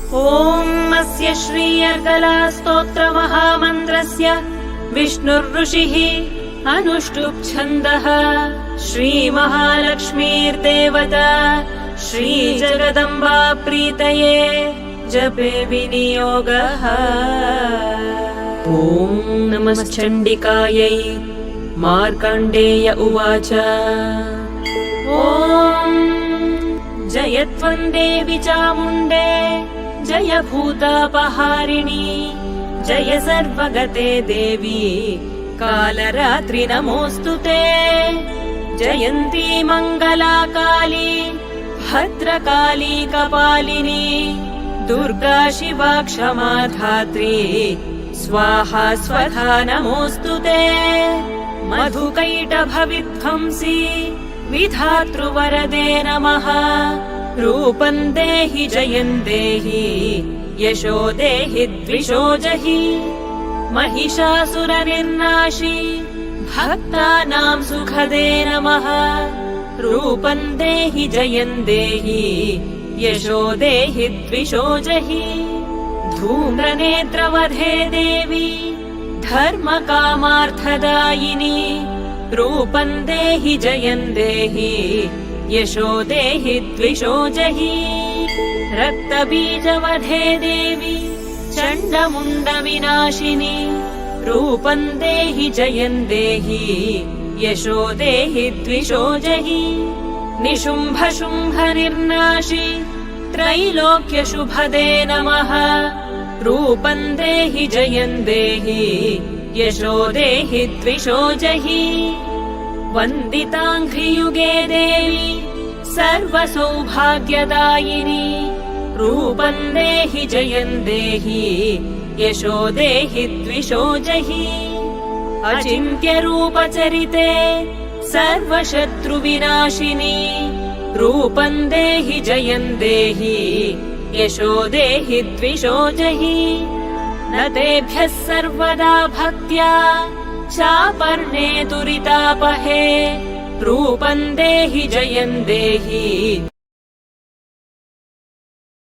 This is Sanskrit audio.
ॐ अस्य श्री अर्गला स्तोत्र महामन्त्रस्य विष्णुर्ऋषिः अनुष्टुप् छन्दः श्रीमहालक्ष्मीर्देवता श्रीजगदम्बा प्रीतये जपे विनियोगः। ॐ नमश्चण्डिकायै। मार्कण्डेय उवाच ॐ जय त्वं देवि चामुण्डे जय भूतापहारिणि जय सर्वगते देवी कालरात्रि नमोऽस्तु ते। जयन्ती मङ्गला काली भद्रकाली कपालिनी दुर्गा शिवा क्षमा धात्री स्वाहा स्वधा नमोऽस्तु ते। मधुकैटभविध्वंसी विधातृवरदे नमः। रूपं देहि जयं देहि यशो देहि द्विषो जहि। महिषासुरनिर्नाशी भक्तानां सुखदे नमः। रूपं देहि जयं देहि यशो देहि द्विषो जहि। धूम्रनेत्रवधे देवी धर्मकामार्थदायिनी रूपं देहि जयं देहि यशो देहि द्विषो जहि। रक्तबीजवधे देवी चण्डमुण्डविनाशिनी रूपं देहि जयं देहि यशो देहि द्विषो जहि। निशुम्भशुम्भनिर्नाशी त्रैलोक्यशुभदे नमः। रूपं देहि जयं देहि यशो देहि द्विषो जहि। वन्दिताङ्घ्रियुगे देवी सर्वसौभाग्यदायिनी रूपं देहि जयं देहि यशो देहि द्विषो जहि। अचिन्त्यरूपचरिते सर्वशत्रुविनाशिनी रूपं देहि जयं देहि यशो देहि द्विषो जहि। न तेभ्यः सर्वदा भक्त्या चापर्णे दुरितापहे रूपं देहि जयं देहि